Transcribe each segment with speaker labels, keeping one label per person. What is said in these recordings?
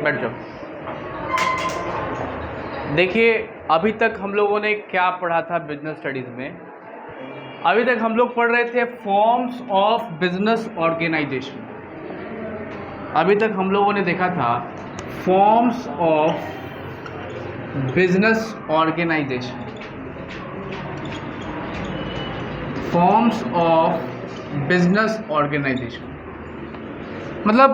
Speaker 1: बैठ जाओ। देखिए, अभी तक हम लोगों ने क्या पढ़ा था बिजनेस स्टडीज़ में? अभी तक हम लोग पढ़ रहे थे फॉर्म्स ऑफ बिजनेस ऑर्गेनाइजेशन। अभी तक हम लोगों ने देखा था forms of business organization, forms of business organization. मतलब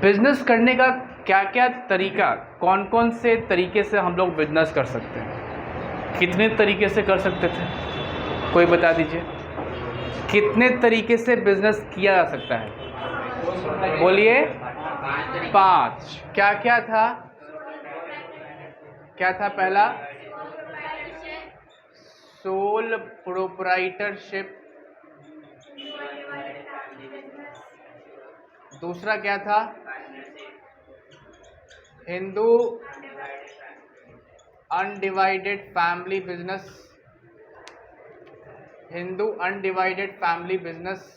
Speaker 1: बिजनेस करने का क्या क्या तरीका, कौन कौन से तरीके से हम लोग बिजनेस कर सकते हैं, कितने तरीके से कर सकते थे, कोई बता दीजिए। कितने तरीके से बिजनेस किया जा सकता है? बोलिए। 5। क्या क्या था? क्या था पहला? Sole proprietorship. दूसरा क्या था? Hindu undivided family business. Hindu undivided family business.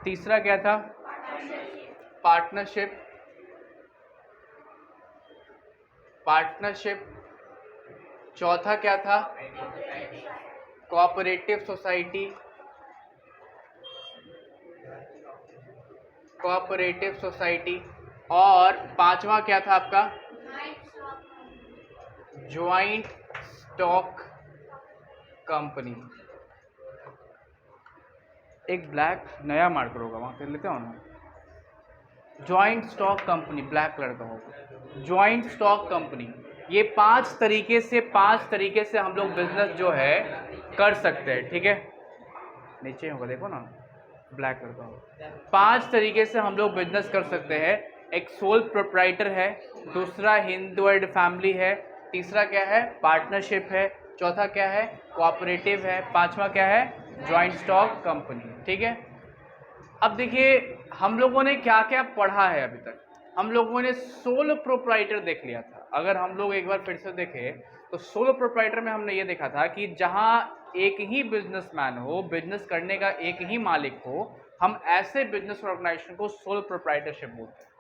Speaker 1: तीसरा क्या था? पार्टनरशिप। पार्टनरशिप। चौथा क्या था? Cooperative society. Cooperative society. और पांचवा क्या था आपका? Joint stock company. एक ब्लैक नया मार्कर होगा, वहां कर लेते हो ना। Joint stock company black colour का होगा, ज्वाइंट स्टॉक कंपनी। ये 5 तरीके से हम लोग बिजनेस जो है कर सकते हैं, ठीक है। नीचे होगा देखो ना, ब्लैक कलर का होगा। 5 तरीके से हम लोग बिजनेस कर सकते हैं। एक सोल प्रोप्राइटर है, दूसरा हिंदू एंड फैमिली है, तीसरा क्या है? पार्टनरशिप है, चौथा क्या है? कोऑपरेटिव है, पांचवा क्या है? ज्वाइंट स्टॉक कंपनी, ठीक है। अब देखिए हम लोगों ने क्या क्या पढ़ा है अभी तक। हम लोगों ने सोलो प्रोप्राइटर देख लिया था। अगर हम लोग एक बार फिर से देखें तो सोलो प्रोप्राइटर में हमने ये देखा था कि जहां एक ही बिजनेसमैन हो, बिजनेस करने का एक ही मालिक हो, हम ऐसे बिजनेस ऑर्गेनाइजेशन को सोलो प्रोप्राइटरशिप बोलते हैं।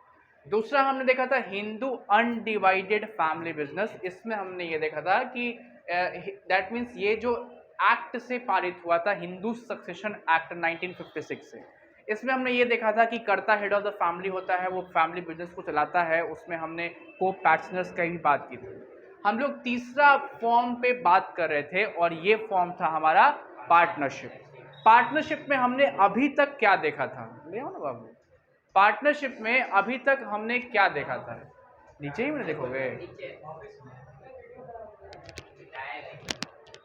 Speaker 1: दूसरा हमने देखा था हिंदू अनडिवाइडेड फैमिली बिजनेस। इसमें हमने ये देखा था कि दैट मीन्स ये जो एक्ट से पारित हुआ था, हिंदू सक्सेशन एक्ट 1956 से, इसमें हमने ये देखा था कि कर्ता हेड ऑफ द फैमिली होता है, वो फैमिली बिजनेस को चलाता है। उसमें हमने को पैर्टनर्स की भी बात की थी। हम लोग तीसरा फॉर्म पे बात कर रहे थे और ये फॉर्म था हमारा पार्टनरशिप। पार्टनरशिप में हमने अभी तक क्या देखा था? ले आओ ना बाबू। पार्टनरशिप में अभी तक हमने क्या देखा था? नीचे ही में देखोगे,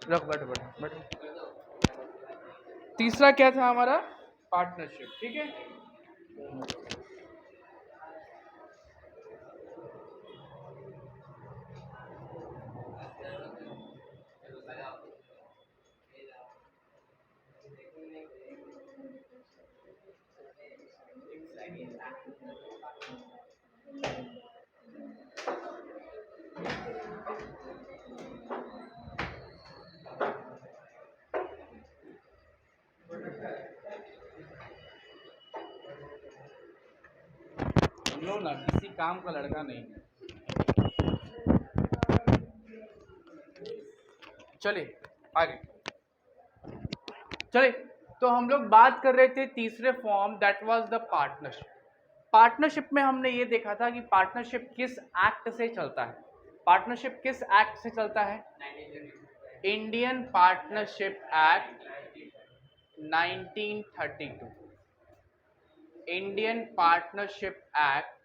Speaker 1: रख, बैठो बैठो बैठो। तीसरा क्या था हमारा? पार्टनरशिप, ठीक है। हम लोग ना किसी काम का लड़का नहीं है। चलिए आगे चलिए। तो हम लोग बात कर रहे थे तीसरे form, that was the partnership. Partnership में हमने ये देखा था कि पार्टनरशिप किस एक्ट से चलता है। पार्टनरशिप किस एक्ट से चलता है? Indian partnership act 1932। Indian partnership act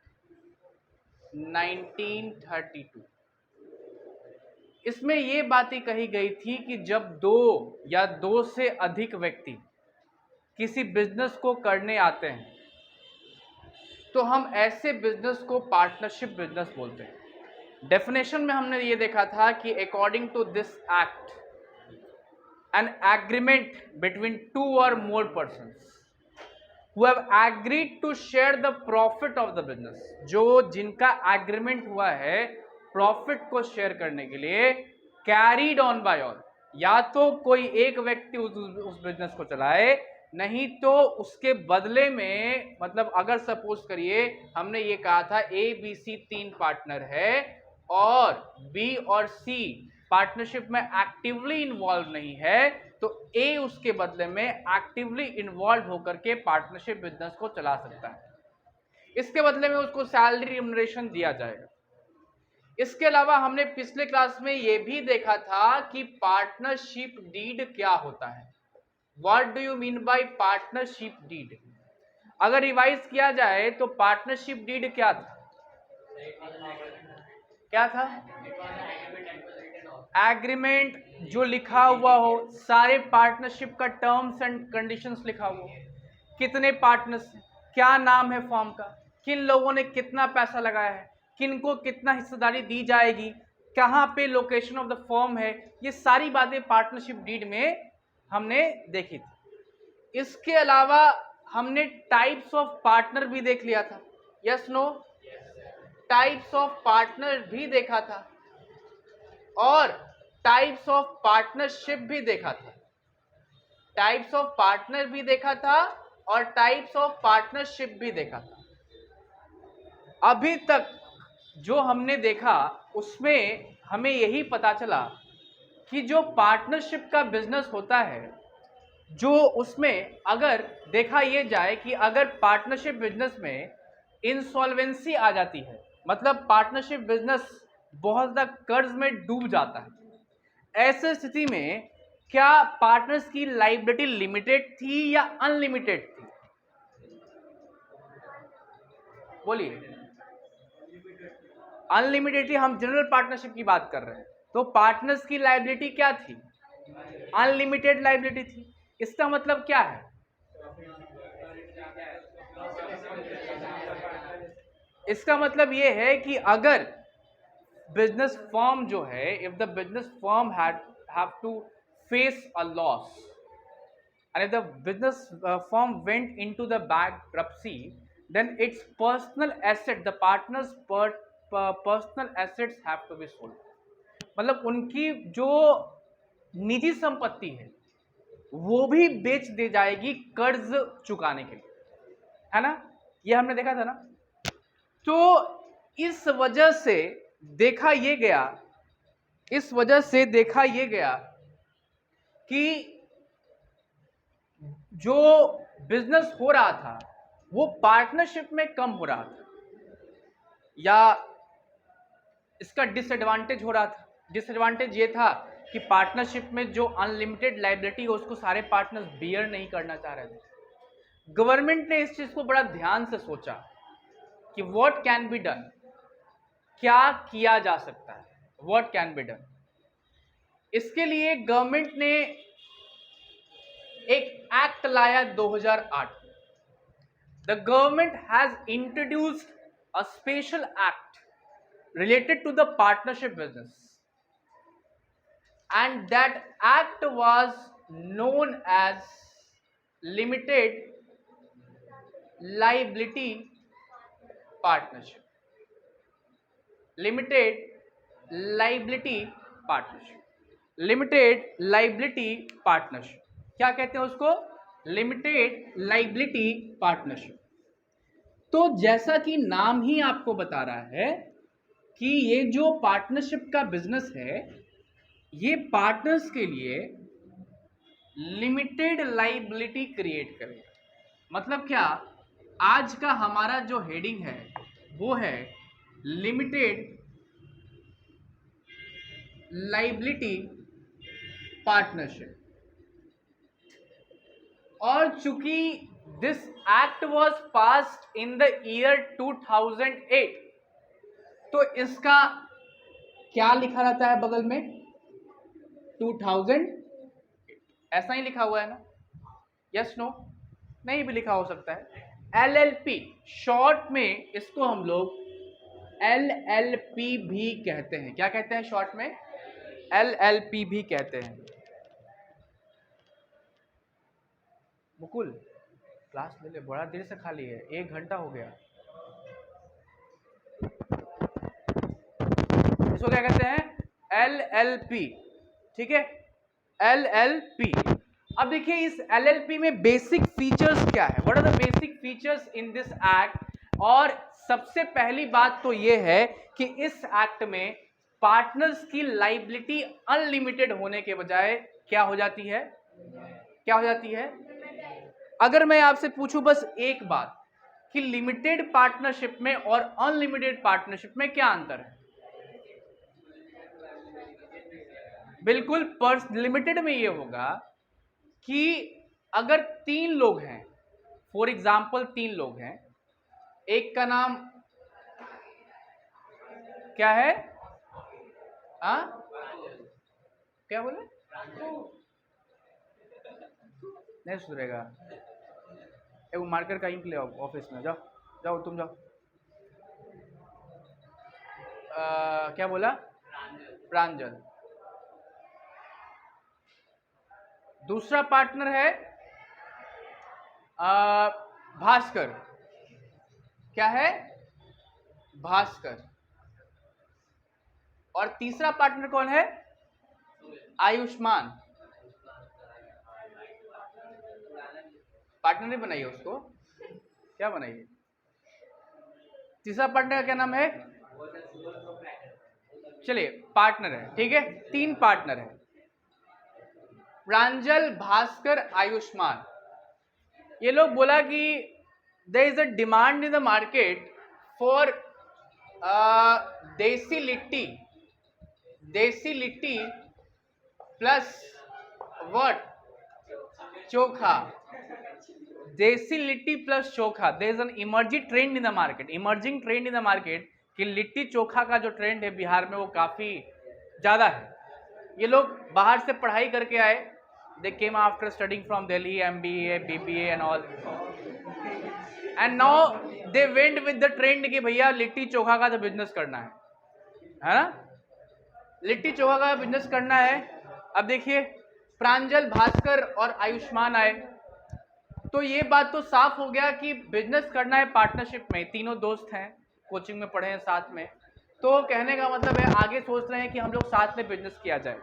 Speaker 1: 1932। इसमें ये बातें कही गई थी कि जब 2 या 2 से अधिक व्यक्ति किसी बिजनेस को करने आते हैं तो हम ऐसे बिजनेस को पार्टनरशिप बिजनेस बोलते हैं। डेफिनेशन में हमने ये देखा था कि according to this act an agreement between 2 or more persons who have agreed to share the profit of the business, जो जिनका एग्रीमेंट हुआ है प्रॉफिट को शेयर करने के लिए, कैरीड ऑन बाय ऑल, या तो कोई एक व्यक्ति उस बिजनेस को चलाए नहीं तो उसके बदले में, मतलब अगर सपोज करिए हमने ये कहा था ए बी सी 3 पार्टनर है और बी और सी पार्टनरशिप में एक्टिवली इन्वॉल्व नहीं है, तो ए उसके बदले में एक्टिवली इन्वॉल्व होकर के पार्टनरशिप बिजनेस को चला सकता है। इसके बदले में उसको सैलरी रिम्यूनरेशन दिया जाएगा। इसके अलावा हमने पिछले क्लास में ये भी देखा था कि पार्टनरशिप डीड क्या होता है। What do you mean by partnership deed? अगर रिवाइज किया जाए तो पार्टनरशिप डीड क्या था? क्या था? एग्रीमेंट जो लिखा हुआ हो, सारे पार्टनरशिप का टर्म्स एंड कंडीशंस लिखा हुआ हो, कितने पार्टनर्स, क्या नाम है फॉर्म का, किन लोगों ने कितना पैसा लगाया है, किनको कितना हिस्सेदारी दी जाएगी, कहाँ पे लोकेशन ऑफ द फर्म है, ये सारी बातें पार्टनरशिप डीड में हमने देखी थी। इसके अलावा हमने टाइप्स ऑफ पार्टनर भी देख लिया था। Yes no? Types of partner भी देखा था और टाइप्स ऑफ पार्टनरशिप भी देखा था। टाइप्स ऑफ पार्टनर भी देखा था और टाइप्स ऑफ पार्टनरशिप भी देखा था। अभी तक जो हमने देखा उसमें हमें यही पता चला कि जो पार्टनरशिप का बिजनेस होता है, जो उसमें अगर देखा ये जाए कि अगर पार्टनरशिप बिजनेस में इंसॉल्वेंसी आ जाती है, मतलब पार्टनरशिप बिजनेस बहुत ज़्यादा कर्ज में डूब जाता है, ऐसे स्थिति में क्या पार्टनर्स की लायबिलिटी लिमिटेड थी या अनलिमिटेड थी? बोलिए। अनलिमिटेड थी। हम जनरल पार्टनरशिप की बात कर रहे हैं, तो पार्टनर्स की लायबिलिटी क्या थी? अनलिमिटेड लायबिलिटी थी। इसका मतलब क्या है? इसका मतलब ये है कि अगर बिजनेस फर्म जो है, if the business firm have to face a loss and if the business firm went into the bankruptcy, then its personal asset, the partners personal assets have to be sold. मतलब उनकी जो निजी संपत्ति है वो भी बेच दी जाएगी कर्ज चुकाने के लिए, है ना? ये हमने देखा था ना। तो इस वजह से देखा ये गया कि जो बिजनेस हो रहा था वो पार्टनरशिप में कम हो रहा था, या इसका डिसएडवांटेज हो रहा था। डिसएडवांटेज ये था कि पार्टनरशिप में जो अनलिमिटेड लायबिलिटी है उसको सारे पार्टनर्स बियर नहीं करना चाह रहे थे। गवर्नमेंट ने इस चीज को बड़ा ध्यान से सोचा कि व्हाट कैन बी डन, क्या किया जा सकता है, व्हाट कैन बी डन। इसके लिए गवर्नमेंट ने एक एक्ट लाया 2008। The government has introduced a special act related to the partnership business, and that act was known as limited liability partnership. Limited liability partnership. Limited liability partnership. क्या कहते हैं उसको? Limited liability partnership. तो जैसा कि नाम ही आपको बता रहा है कि ये जो पार्टनरशिप का बिजनेस है ये पार्टनर्स के लिए लिमिटेड लायबिलिटी क्रिएट करेगा। मतलब क्या? आज का हमारा जो हेडिंग है वो है लिमिटेड लायबिलिटी पार्टनरशिप, और चूंकि this act was passed in the year 2008, तो इसका क्या लिखा रहता है बगल में? 2000, ऐसा ही लिखा हुआ है ना? Yes no? नहीं भी लिखा हो सकता है। LLP शॉर्ट में इसको हम लोग LLP भी कहते हैं। क्या कहते हैं शॉर्ट में? LLP भी कहते हैं। मुकुल क्लास ले ले, बड़ा देर से खाली है, 1 घंटा हो गया। इसको क्या कहते हैं? LLP। ठीक है, LLP। अब देखिए इस एलएलपी में बेसिक फीचर्स क्या है, what are the basic features in this act. और सबसे पहली बात तो ये है कि इस एक्ट में पार्टनर्स की लाइबिलिटी अनलिमिटेड होने के बजाय क्या हो जाती है, क्या हो जाती है। अगर मैं आपसे पूछूं बस एक बात कि लिमिटेड पार्टनरशिप में और अनलिमिटेड पार्टनरशिप में क्या अंतर है। बिल्कुल, लिमिटेड में ये होगा कि अगर 3 लोग हैं, फॉर एग्जाम्पल 3 लोग हैं, एक का नाम क्या है, आ? क्या बोले, नहीं सुधरेगा। एक मार्कर का इंक ले आओ ऑफिस में, जाओ जाओ तुम जाओ। क्या बोला, प्रांजल। दूसरा पार्टनर है भास्कर, क्या है, भास्कर। और तीसरा पार्टनर कौन है, आयुष्मान। पार्टनर नहीं बनाइए उसको, क्या बनाइए। तीसरा पार्टनर का क्या नाम है, चलिए पार्टनर है, ठीक है, 3 पार्टनर है, प्रांजल, भास्कर, आयुष्मान। ये लोग बोला कि there is a demand in the market for desi litti, desi litti plus what, chokha, desi litti plus chokha. There is an emerging trend in the market, emerging trend in the market कि लिट्टी चोखा का जो ट्रेंड है बिहार में वो काफी ज्यादा है। ये लोग बाहर से पढ़ाई करके आए, they came after studying from Delhi, MBA, BBA and all, and now they went with the trend कि भैया लिट्टी चोखा का तो बिजनेस करना है ना, लिट्टी चोखा का बिजनेस करना है। अब देखिए प्रांजल, भास्कर और आयुष्मान आए, तो ये बात तो साफ हो गया कि बिजनेस करना है पार्टनरशिप में, तीनों दोस्त हैं, कोचिंग में पढ़े हैं साथ में, तो कहने का मतलब है आगे सोच रहे हैं कि हम लोग साथ में बिजनेस किया जाए।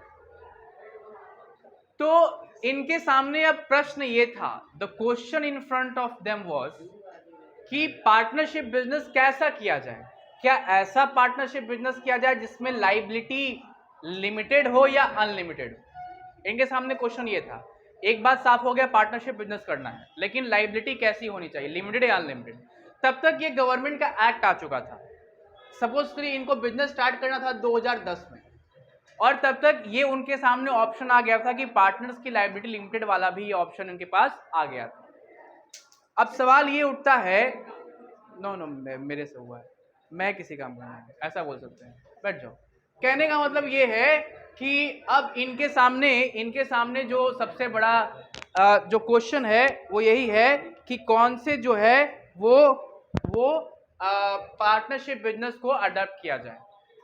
Speaker 1: तो इनके सामने अब प्रश्न ये था, the question in front of them was कि पार्टनरशिप बिजनेस कैसा किया जाए, क्या ऐसा पार्टनरशिप बिजनेस किया जाए जिसमें लाइबिलिटी लिमिटेड हो या अनलिमिटेड हो। इनके सामने क्वेश्चन ये था। एक बात साफ हो गया, पार्टनरशिप बिजनेस करना है, लेकिन लाइबिलिटी कैसी होनी चाहिए, लिमिटेड या अनलिमिटेड। तब तक ये गवर्नमेंट का एक्ट आ चुका था, सपोज करिए इनको बिजनेस स्टार्ट करना था 2010 में, और तब तक ये उनके सामने ऑप्शन आ गया था कि पार्टनर्स की लायबिलिटी लिमिटेड वाला भी ये ऑप्शन उनके पास आ गया था। अब सवाल ये उठता है, नो मेरे से हुआ है, मैं किसी काम का नहीं, ऐसा बोल सकते हैं, बैठ जाओ। कहने का मतलब ये है कि अब इनके सामने जो सबसे बड़ा जो क्वेश्चन है वो यही है कि कौन से जो है वो पार्टनरशिप बिजनेस को अडॉप्ट किया जाए।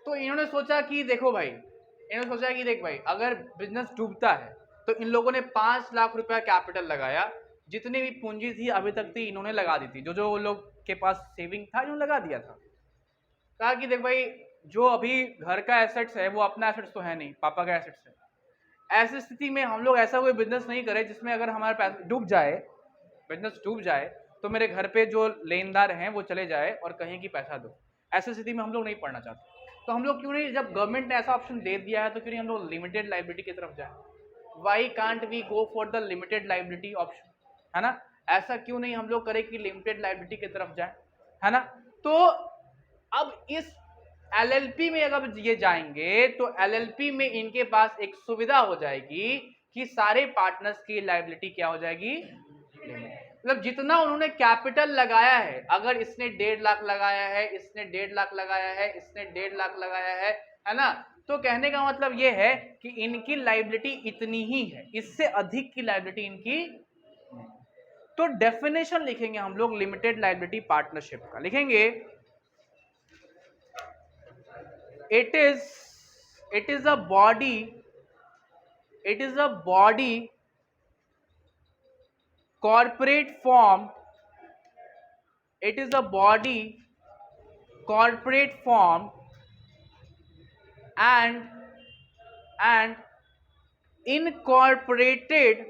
Speaker 1: तो इन्होंने सोचा कि देखो भाई, इन्होंने सोचा कि देख भाई, अगर बिजनेस डूबता है तो इन लोगों ने 5 लाख रुपया कैपिटल लगाया, जितनी भी पूंजी थी अभी तक थी इन्होंने लगा दी थी, जो लोग के पास सेविंग था इन्होंने लगा दिया था। कहा कि देख भाई, जो अभी घर का एसेट्स है वो अपना एसेट्स तो है नहीं, पापा का एसेट्स है। ऐसी स्थिति में हम लोग ऐसा कोई बिजनेस नहीं करें जिसमें अगर हमारा पैसा डूब जाए, बिजनेस डूब जाए, तो मेरे घर पे जो लेनदार हैं वो चले जाए और कहें कि पैसा दो। ऐसी स्थिति में हम लोग नहीं पढ़ना चाहते। तो हम लोग क्यों नहीं, जब गवर्नमेंट ने ऐसा ऑप्शन दे दिया है तो क्यों नहीं हम लोग लिमिटेड लाइबिलिटी की तरफ जाए। Why can't we go for the limited liability option, है ना। ऐसा क्यों नहीं हम लोग करें कि लिमिटेड लाइबिलिटी की तरफ जाए, है ना। तो अब इस एलएलपी में अगर ये जाएंगे तो एलएलपी में इनके पास एक सुविधा हो जाएगी कि सारे पार्टनर्स की लाइबिलिटी क्या हो जाएगी, मतलब जितना उन्होंने कैपिटल लगाया है, अगर इसने 1.5 लाख लगाया है, इसने 1.5 लाख लगाया है, इसने 1.5 लाख लगाया है ना, तो कहने का मतलब ये है कि इनकी लाइबिलिटी इतनी ही है, इससे अधिक की लाइबिलिटी इनकी। तो डेफिनेशन लिखेंगे हम लोग लिमिटेड लाइबिलिटी पार्टनरशिप का, लिखेंगे it is a body corporate form, it is a body corporate form and incorporated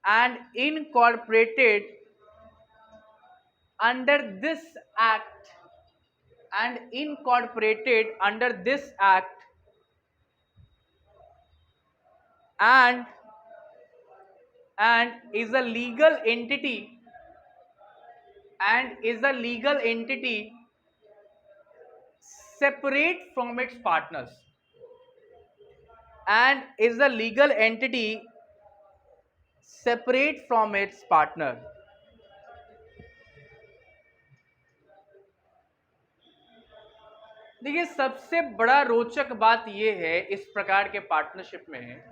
Speaker 1: and incorporated under this act and incorporated under this act and is a legal entity separate from its partners and is a legal entity separate from its partner. देखिए सबसे बड़ा रोचक बात यह है इस प्रकार के पार्टनरशिप में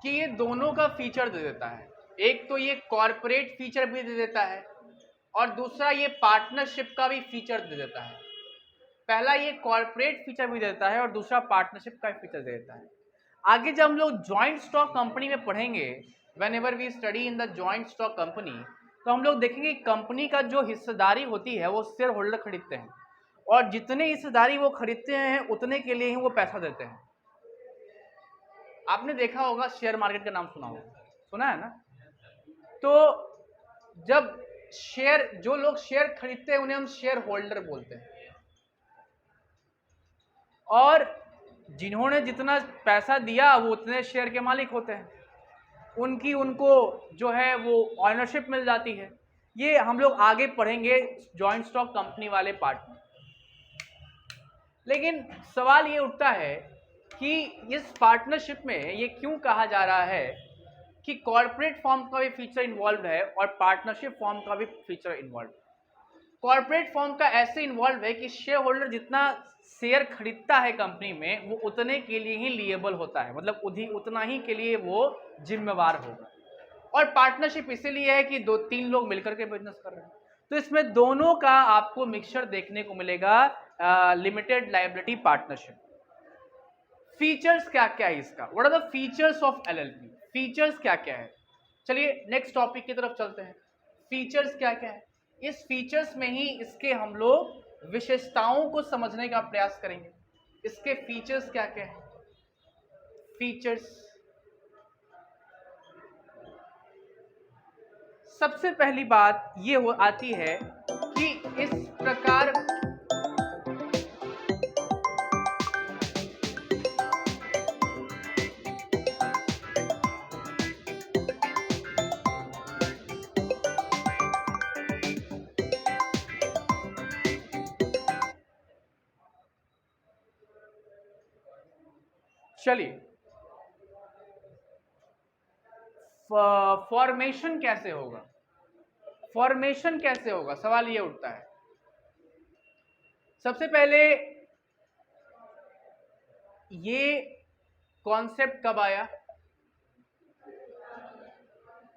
Speaker 1: कि ये दोनों का फीचर दे देता है। एक तो ये कॉर्पोरेट फीचर भी दे देता है और दूसरा ये पार्टनरशिप का भी फीचर दे देता है। पहला ये कॉर्पोरेट फीचर भी देता है और दूसरा पार्टनरशिप का फीचर दे देता है। आगे जब हम लोग जॉइंट स्टॉक कंपनी में पढ़ेंगे, whenever we study in the joint stock company, तो हम लोग देखेंगे कंपनी का जो हिस्सेदारी होती है वो शेयर होल्डर खरीदते हैं और जितने हिस्सेदारी वो खरीदते हैं उतने के लिए ही वो पैसा देते हैं। आपने देखा होगा, शेयर मार्केट का नाम सुना होगा, सुना है ना? तो जब जो लोग शेयर खरीदते हैं उन्हें हम शेयर होल्डर बोलते हैं और जिन्होंने जितना पैसा दिया वो उतने शेयर के मालिक होते हैं, उनको जो है वो ऑनरशिप मिल जाती है। ये हम लोग आगे पढ़ेंगे जॉइंट स्टॉक कंपनी वाले पार्ट में। लेकिन सवाल ये उठता है कि इस पार्टनरशिप में ये क्यों कहा जा रहा है कि कॉर्पोरेट फॉर्म का भी फीचर इन्वॉल्व है और पार्टनरशिप फॉर्म का भी फीचर इन्वॉल्व है। कॉर्पोरेट फॉर्म का ऐसे इन्वॉल्व है कि शेयर होल्डर जितना शेयर खरीदता है कंपनी में वो उतने के लिए ही लिएबल होता है, मतलब उतना ही के लिए वो जिम्मेवार होगा। और पार्टनरशिप इसीलिए है कि 2-3 लोग मिलकर के बिजनेस कर रहे हैं। तो इसमें दोनों का आपको मिक्सचर देखने को मिलेगा, लिमिटेड लायबिलिटी पार्टनरशिप। फीचर्स क्या क्या है इसका? What are the features of LLP? Features क्या क्या है? चलिए नेक्स्ट टॉपिक की तरफ चलते हैं। फीचर्स क्या क्या है? इस फीचर्स में ही इसके हम लोग विशेषताओं को समझने का प्रयास करेंगे। इसके फीचर्स क्या क्या है? फीचर्स, सबसे पहली बात ये आती है कि इस प्रकार चलिए फॉर्मेशन कैसे होगा? फॉर्मेशन कैसे होगा, सवाल ये उठता है। सबसे पहले ये कॉन्सेप्ट कब आया?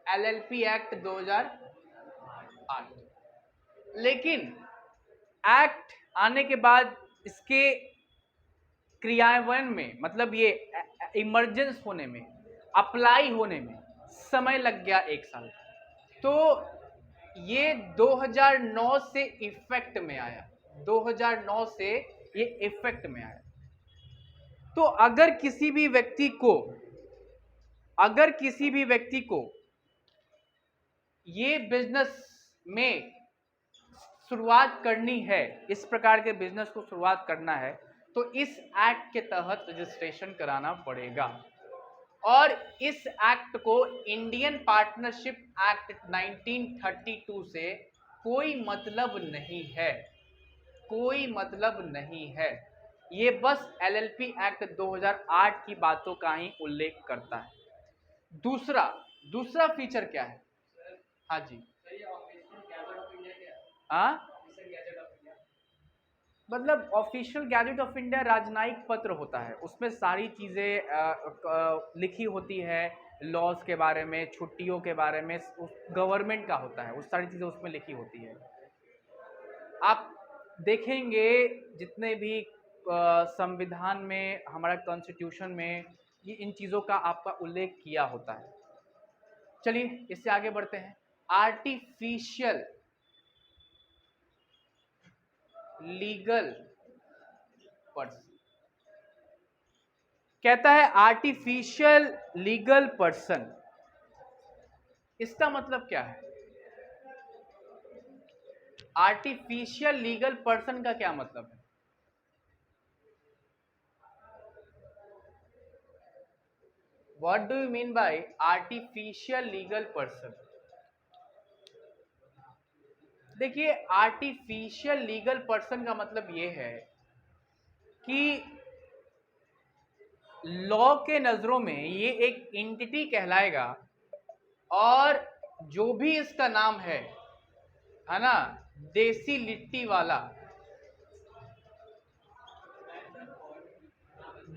Speaker 1: LLP act 2008। लेकिन एक्ट आने के बाद इसके क्रियान्वयन में, मतलब ये इमरजेंस होने में, अप्लाई होने में समय लग गया 1 साल। तो ये 2009 से इफेक्ट में आया, 2009 से ये इफेक्ट में आया। तो अगर किसी भी व्यक्ति को ये बिजनेस में शुरुआत करनी है, इस प्रकार के बिजनेस को शुरुआत करना है, तो इस एक्ट के तहत रजिस्ट्रेशन कराना पड़ेगा। और इस एक्ट को इंडियन पार्टनरशिप एक्ट 1932 से कोई मतलब नहीं है, कोई मतलब नहीं है। ये बस एलएलपी एक्ट 2008 की बातों का ही उल्लेख करता है। दूसरा फीचर क्या है? हाँ जी, हाँ, मतलब ऑफिशियल गैजेट ऑफ इंडिया राजनयिक पत्र होता है, उसमें सारी चीज़ें लिखी होती है, लॉज के बारे में, छुट्टियों के बारे में, गवर्नमेंट का होता है, उस सारी चीज़ें उसमें लिखी होती है। आप देखेंगे जितने भी संविधान में, हमारा कॉन्स्टिट्यूशन में ये इन चीज़ों का आपका उल्लेख किया होता है। चलिए इससे आगे बढ़ते हैं। आर्टिफिशियल लीगल पर्सन कहता है, आर्टिफिशियल लीगल पर्सन, इसका मतलब क्या है? आर्टिफिशियल लीगल पर्सन का क्या मतलब है? What do you mean bye artificial legal person? देखिए, आर्टिफिशियल लीगल पर्सन का मतलब ये है कि लॉ के नजरों में ये एक एंटिटी कहलाएगा, और जो भी इसका नाम है ना, देसी लिट्टी वाला,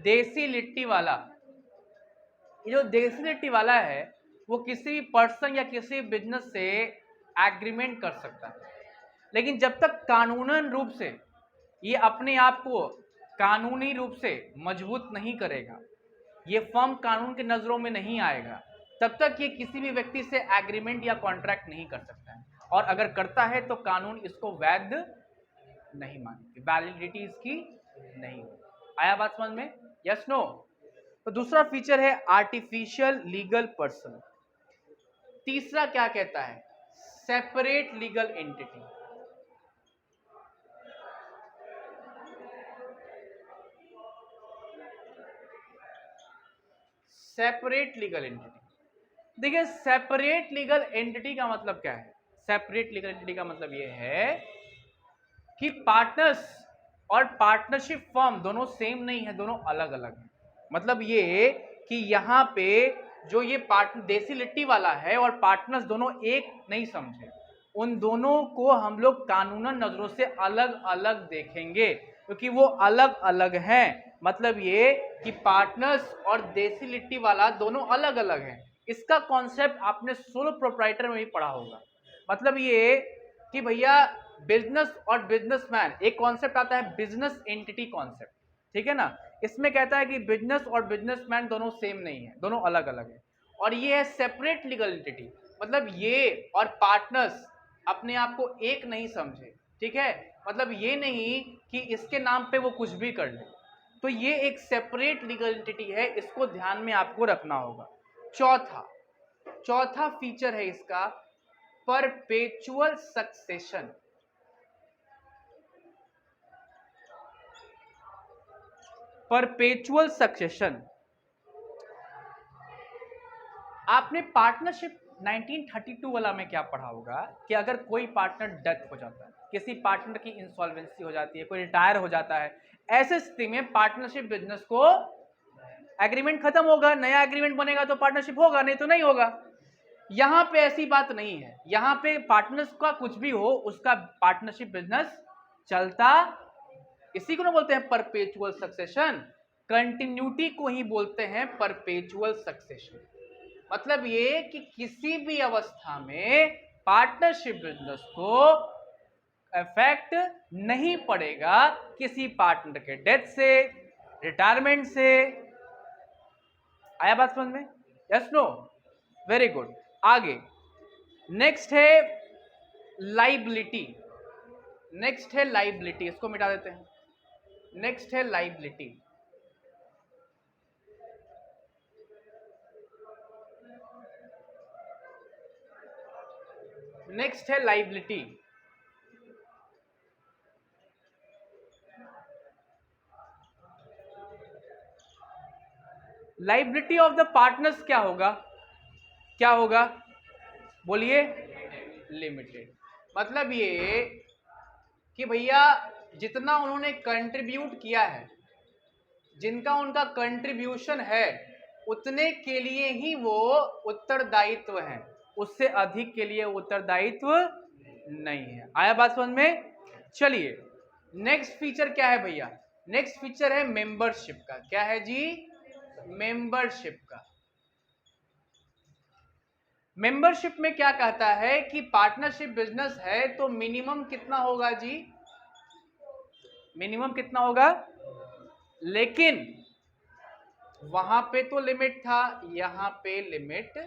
Speaker 1: देसी लिट्टी वाला, ये जो देसी लिट्टी वाला है वो किसी भी पर्सन या किसी बिजनेस से एग्रीमेंट कर सकता है, लेकिन जब तक कानूनन रूप से ये अपने आप को कानूनी रूप से मजबूत नहीं करेगा, ये फर्म कानून के नजरों में नहीं आएगा, तब तक ये किसी भी व्यक्ति से एग्रीमेंट या कॉन्ट्रैक्ट नहीं कर सकता है, और अगर करता है तो कानून इसको वैध नहीं मानेंगे, वैलिडिटी इसकी नहीं होगी। आया बात समझ में? Yes no? तो दूसरा फीचर है आर्टिफिशियल लीगल पर्सन। तीसरा क्या कहता है? Separate legal entity. Separate legal entity. देखिए, सेपरेट लीगल एंटिटी का मतलब क्या है? सेपरेट लीगल एंटिटी का मतलब यह है कि पार्टनर्स और पार्टनरशिप फर्म दोनों सेम नहीं है, दोनों अलग अलग हैं। मतलब ये कि यहाँ पे जो ये पार्टनर देसी लिट्टी वाला है और पार्टनर्स दोनों एक नहीं समझे, उन दोनों को हम लोग कानूनन नजरों से अलग अलग देखेंगे, क्योंकि वो अलग अलग हैं। मतलब ये कि पार्टनर्स और देसी लिट्टी वाला दोनों अलग अलग हैं। इसका कॉन्सेप्ट आपने सोलो प्रोप्राइटर में भी पढ़ा होगा। मतलब ये कि भैया बिजनेस और बिजनेसमैन, एक कॉन्सेप्ट आता है बिजनेस एंटिटी कॉन्सेप्ट, ठीक है ना? इसमें कहता है कि बिजनेस और बिजनेसमैन दोनों सेम नहीं है, दोनों अलग अलग है। और ये है सेपरेट लीगल एंटिटी, मतलब ये और पार्टनर्स अपने आप को एक नहीं समझे, ठीक है? मतलब ये नहीं कि इसके नाम पे वो कुछ भी कर ले, तो ये एक सेपरेट लीगल एंटिटी है, इसको ध्यान में आपको रखना होगा। चौथा फीचर है इसका परपेचुअल सक्सेशन। परपेचुअल सक्सेशन, आपने पार्टनरशिप 1932 वाला में क्या पढ़ा होगा कि अगर कोई पार्टनर डेथ हो जाता है, किसी पार्टनर की इंसॉल्वेंसी हो जाती है, कोई रिटायर हो जाता है, ऐसे स्थिति में पार्टनरशिप बिजनेस को एग्रीमेंट खत्म होगा, नया एग्रीमेंट बनेगा तो पार्टनरशिप होगा, नहीं तो नहीं होगा। यहां पे ऐसी बात नहीं है, यहां पे पार्टनर्स का कुछ भी हो, उसका पार्टनरशिप बिजनेस चलता, इसी को ना बोलते हैं परपेचुअल सक्सेशन। कंटिन्यूटी को ही बोलते हैं परपेचुअल सक्सेशन। मतलब ये कि किसी भी अवस्था में पार्टनरशिप बिजनेस को इफेक्ट नहीं पड़ेगा किसी पार्टनर के डेथ से, रिटायरमेंट से। आया बात समझ में? Yes no? Very good. आगे नेक्स्ट है लाइबिलिटी। नेक्स्ट है लाइबिलिटी, इसको मिटा देते हैं। नेक्स्ट है लाइबिलिटी। नेक्स्ट है liability. Liability of the partners क्या होगा? क्या होगा? बोलिए। लिमिटेड। मतलब ये कि भैया जितना उन्होंने कंट्रीब्यूट किया है, जिनका उनका कंट्रीब्यूशन है, उतने के लिए ही वो उत्तरदायित्व है, उससे अधिक के लिए उत्तरदायित्व नहीं है। आया बात समझ में? चलिए नेक्स्ट फीचर क्या है भैया? नेक्स्ट फीचर है मेंबरशिप का। क्या है जी? मेंबरशिप का। मेंबरशिप में क्या कहता है कि पार्टनरशिप बिजनेस है तो मिनिमम कितना होगा जी? मिनिमम कितना होगा? लेकिन वहां पे तो लिमिट था, यहां पे लिमिट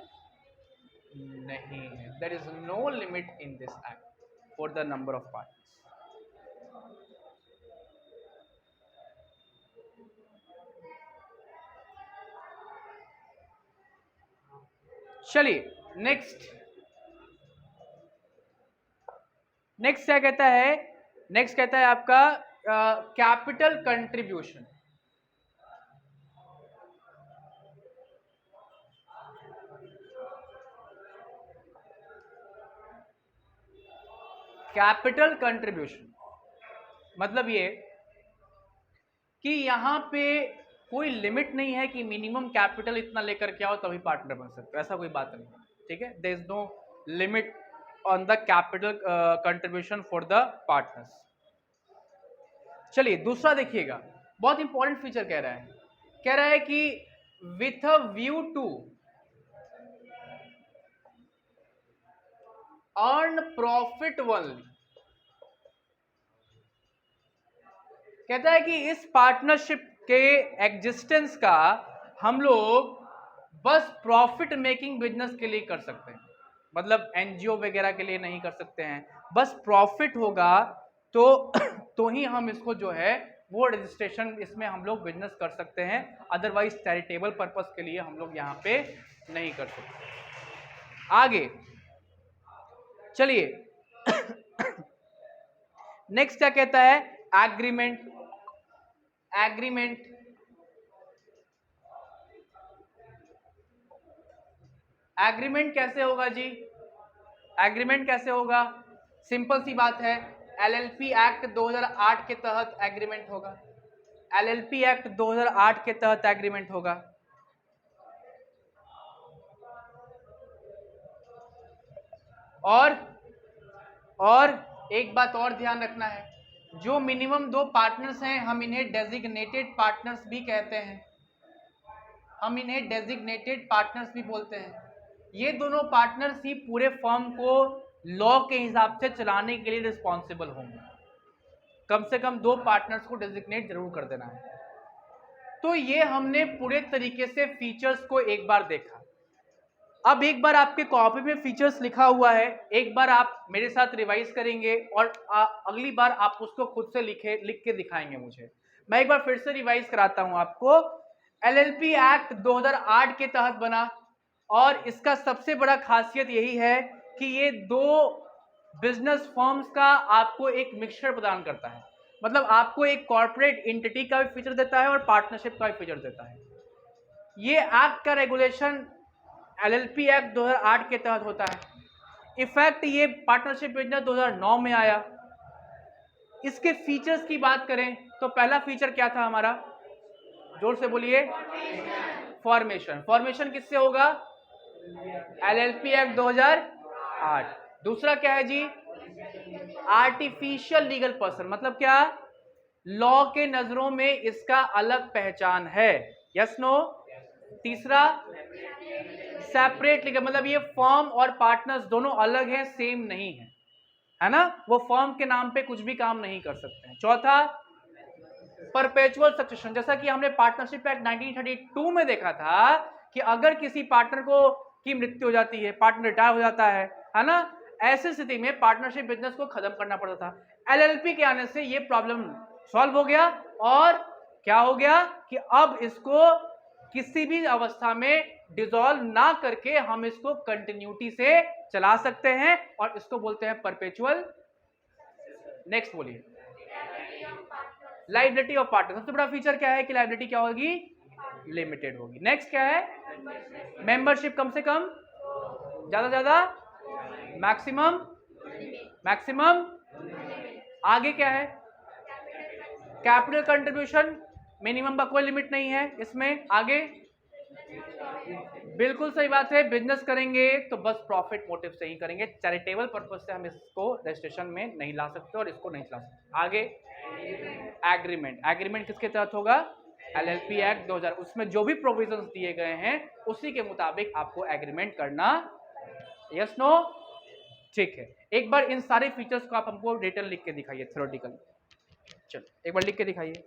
Speaker 1: नहीं है। There is no limit in this act for the number of partners. चलिए नेक्स्ट नेक्स्ट क्या कहता है, नेक्स्ट कहता है आपका कैपिटल कंट्रीब्यूशन। कैपिटल कंट्रीब्यूशन मतलब ये कि यहां पे कोई लिमिट नहीं है कि मिनिमम कैपिटल इतना लेकर के आओ तभी पार्टनर बन सकते हो, ऐसा कोई बात नहीं है, ठीक है। There is no limit on the capital contribution for the partners. चलिए दूसरा देखिएगा, बहुत इंपॉर्टेंट फीचर कह रहा है कि with a view to earn profit only. कहता है कि इस पार्टनरशिप के एग्जिस्टेंस का हम लोग बस प्रॉफिट मेकिंग बिजनेस के लिए कर सकते हैं, मतलब एनजीओ वगैरह के लिए नहीं कर सकते हैं। बस प्रॉफिट होगा तो ही हम इसको जो है वो रजिस्ट्रेशन इसमें हम लोग बिजनेस कर सकते हैं, अदरवाइज चैरिटेबल पर्पस के लिए हम लोग यहाँ पे नहीं कर सकते। आगे चलिए नेक्स्ट क्या कहता है, एग्रीमेंट। एग्रीमेंट एग्रीमेंट कैसे होगा जी, एग्रीमेंट कैसे होगा, सिंपल सी बात है, एलएलपी एक्ट 2008 के तहत एग्रीमेंट होगा। एलएलपी एक्ट 2008 के तहत एग्रीमेंट होगा। और एक बात और ध्यान रखना है, जो मिनिमम 2 पार्टनर्स हैं हम इन्हें डेजिग्नेटेड पार्टनर्स भी कहते हैं, हम इन्हें डेजिग्नेटेड पार्टनर्स भी बोलते हैं। ये दोनों पार्टनर्स ही पूरे फर्म को लॉ के हिसाब से चलाने के लिए रिस्पॉन्सिबल होंगे। कम से कम 2 पार्टनर्स को डेजिग्नेट जरूर कर देना है। तो ये हमने पूरे तरीके से फीचर्स को एक बार देखा। अब एक बार आपके कॉपी में फीचर्स लिखा हुआ है, एक बार आप मेरे साथ रिवाइज करेंगे और अगली बार आप उसको खुद से लिख के दिखाएंगे मुझे। मैं एक बार फिर से रिवाइज कराता हूं आपको। एलएलपी एक्ट 2008 के तहत बना और इसका सबसे बड़ा खासियत यही है कि ये 2 बिजनेस फर्म्स का आपको एक मिक्सचर प्रदान करता है, मतलब आपको एक कॉर्पोरेट एंटिटी का भी फीचर देता है और पार्टनरशिप का भी फीचर देता है। ये एक्ट का रेगुलेशन एलएलपी एक्ट 2008 के तहत होता है। इफेक्ट ये पार्टनरशिप बिजनेस 2009 में आया। इसके फीचर्स की बात करें तो पहला फीचर क्या था हमारा, जोर से बोलिए, फॉर्मेशन। फॉर्मेशन किससे होगा, एलएलपी एक्ट 2008। दूसरा क्या है जी, आर्टिफिशियल लीगल पर्सन, मतलब क्या, लॉ के नजरों में इसका अलग पहचान है, यस नो। तीसरा सेपरेट लीगल, मतलब ये फर्म और पार्टनर्स दोनों अलग हैं, सेम नहीं है ना, वो फर्म के नाम पे कुछ भी काम नहीं कर सकते हैं। चौथा परपेचुअल सक्सेशन, जैसा कि हमने पार्टनरशिप एक्ट 1932 में देखा था कि अगर किसी पार्टनर को की मृत्यु हो जाती है, पार्टनर रिटायर हो जाता है ना, ऐसी स्थिति में पार्टनरशिप बिजनेस को खत्म करना पड़ता था। एलएलपी के आने से ये प्रॉब्लम सॉल्व हो गया और क्या हो गया कि अब इसको किसी भी अवस्था में डिसॉल्व ना करके हम इसको कंटिन्यूटी से चला सकते हैं और इसको बोलते हैं परपेचुअल। नेक्स्ट बोलिए, लायबिलिटी ऑफ पार्टनर। सबसे बड़ा फीचर क्या है कि लायबिलिटी क्या होगी, लिमिटेड होगी। नेक्स्ट क्या है, मेंबरशिप कम से कम, ज्यादा ज्यादा, मैक्सिमम। आगे क्या है, कैपिटल कंट्रीब्यूशन, मिनिमम का कोई लिमिट नहीं है इसमें। आगे बिल्कुल सही बात है, बिजनेस करेंगे तो बस प्रॉफिट मोटिव से ही करेंगे, चैरिटेबल पर्पस से हम इसको रजिस्ट्रेशन में नहीं ला सकते और इसको नहीं चला सकते। आगे एग्रीमेंट, एग्रीमेंट किसके तहत होगा, एलएलपी एक्ट 2000, उसमें जो भी प्रोविजंस दिए गए हैं उसी के मुताबिक आपको एग्रीमेंट करना, यस नो, ठीक है। एक बार इन सारे फीचर्स को आप हमको डिटेल लिख के दिखाइए, थ्योरेटिकल। चलो एक बार लिख के दिखाइए।